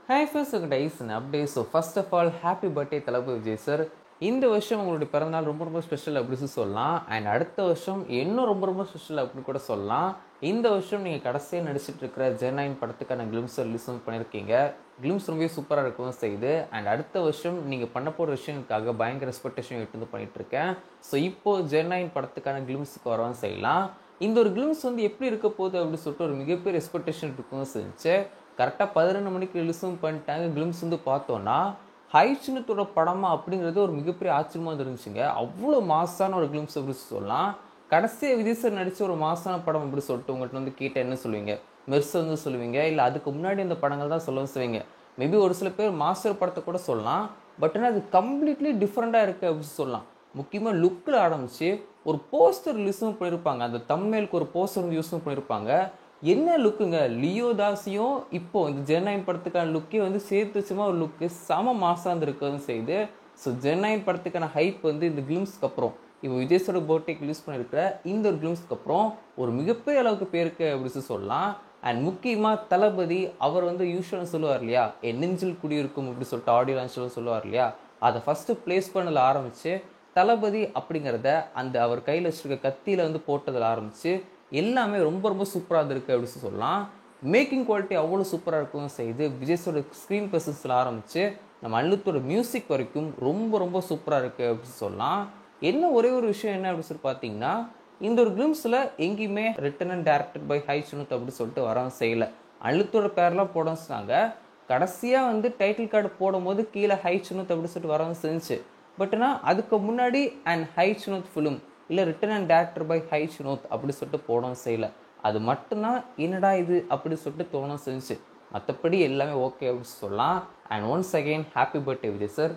Hi first dice update. So first of all happy birthday Thalapathy Vijay sir. இந்த வருஷம் உங்களுடைய பிறந்தநாள் ரொம்ப ரொம்ப ஸ்பெஷல் அப்படின்னு சொல்லலாம். அண்ட் அடுத்த வருஷம் இன்னும் ரொம்ப ரொம்ப ஸ்பெஷல் அப்படின்னு கூட சொல்லலாம். இந்த வருஷம் நீங்கள் கடைசியாக நடிச்சிட்டு இருக்கிற ஜெர்னைன் படத்துக்கான கிளிம்ஸ் ரிலீஸும் பண்ணியிருக்கீங்க. கிளிம்ஸ் ரொம்பவே சூப்பராக இருக்கவும் செய்யுது. அண்ட் அடுத்த வருஷம் நீங்கள் பண்ண போகிற விஷயங்களுக்காக பயங்கர எக்ஸ்பெக்டேஷன் எடுத்து பண்ணிட்டு இருக்கேன். ஸோ இப்போது ஜெர்னைன் படத்துக்கான கிளிம்ஸுக்கு வரவும் செய்யலாம். இந்த ஒரு கிளிம்ஸ் வந்து எப்படி இருக்க போகுது அப்படின்னு சொல்லிட்டு ஒரு மிகப்பெரிய எக்ஸ்பெக்டேஷன் இருக்கவும் செஞ்சு கரெக்டாக 11 மணிக்கு ரிலீஸும் பண்ணிட்டாங்க. கிளிம்ஸ் வந்து பார்த்தோன்னா ஹைச்சினத்தோட படமா அப்படிங்கிறது ஒரு மிகப்பெரிய ஆச்சரியமாக இருந்துச்சுங்க. அவ்வளோ மாசான ஒரு கிளிம்ஸ் அப்படி சொல்லலாம். கடைசியாக விஜய் சார் நடித்த ஒரு மாசான படம் அப்படி சொல்லிட்டு உங்கள்கிட்ட வந்து கேட்டால் என்ன சொல்லுவீங்க? மெர்ஸ் வந்து சொல்லுவீங்க, இல்லை அதுக்கு முன்னாடி அந்த படங்கள் தான் சொல்லவும் செய்வீங்க. மேபி ஒரு சில பேர் மாஸ்டர் படத்தை கூட சொல்லலாம். பட் ஆனால் அது கம்ப்ளீட்லி டிஃப்ரெண்ட்டாக இருக்குது அப்படின்னு சொல்லலாம். முக்கியமாக லுக்கில் ஆரம்பித்து ஒரு போஸ்டர் ரிலீஸும் பண்ணியிருப்பாங்க. அந்த தம்ப்நெயிலுக்கு ஒரு போஸ்டர் வந்து யூஸும் பண்ணியிருப்பாங்க. என்ன லுக்குங்க, லியோ தாஸையும் இப்போ இந்த ஜெர்னைன் படத்துக்கான லுக்கே வந்து சேர்த்து வச்சுமா ஒரு லுக்கு செம மாசாந்து இருக்கவும் செய்யுது. ஸோ ஜெர்னைன் படத்துக்கான ஹைப் வந்து இந்த கிளிம்ஸ்க்கு அப்புறம் இப்போ விஜய் சாரோட பர்த்டேக்கு ரிலீஸ் பண்ணியிருக்கிற இந்த ஒரு கிளிம்ஸ்க்கு அப்புறம் ஒரு மிகப்பெரிய அளவுக்கு பேருக்கு அப்படின்னு சொல்லலாம். அண்ட் முக்கியமாக தளபதி அவர் வந்து யூஸ்வலாக சொல்லுவார் இல்லையா, என் நெஞ்சில் குடியிருக்கும் அப்படி சொல்லிட்டு ஆடியோ லான்ச்சில் சொல்லுவார் இல்லையா, அதை ஃபஸ்ட்டு ப்ளேஸ் பண்ணல ஆரம்பித்து தளபதி அப்படிங்கிறத அந்த அவர் கையில் வச்சுருக்க கத்தியில் வந்து போட்டதில் ஆரம்பித்து எல்லாமே ரொம்ப ரொம்ப சூப்பராக இருந்திருக்கு அப்படின்னு சொல்லலாம். மேக்கிங் குவாலிட்டி அவ்வளோ சூப்பராக இருக்கவும் செய்யுது. விஜய்ஸோட ஸ்க்ரீன் ப்ரெசன்ஸில் ஆரம்பித்து நம்ம அனிருத்தோட மியூசிக் வரைக்கும் ரொம்ப ரொம்ப சூப்பராக இருக்குது அப்படின்னு சொல்லலாம். என்ன ஒரே ஒரு விஷயம் என்ன அப்படின்னு சொல்லி பார்த்தீங்கன்னா, இந்த ஒரு கிளிம்ஸில் எங்கேயுமே ரிட்டன் அண்ட் டைரக்டட் பை ஹைச்சினத் அப்படின்னு சொல்லிட்டு வரவும் செய்யலை. அனிருத்தோட பேரெலாம் போட சொன்னாங்க. கடைசியாக வந்து டைட்டில் கார்டு போடும்போது கீழே ஹைச்சினத் அப்படின்னு சொல்லிட்டு வரவும் செஞ்சுச்சு. பட் ஆனால் அதுக்கு முன்னாடி அண்ட் ஹைச்சினத் ஃபிலிம் இல்லை ரிட்டன் அண்ட் டேரக்டர் பை ஹைச்சினத் அப்படி சொல்லிட்டு போடவும் செய்யலை. அது மட்டும்தான் என்னடா இது அப்படி சொல்லிட்டு தோணும் செஞ்சுச்சு. மற்றபடி எல்லாமே ஓகே அப்படின்னு சொல்லலாம். And once again happy birthday Vijay sir.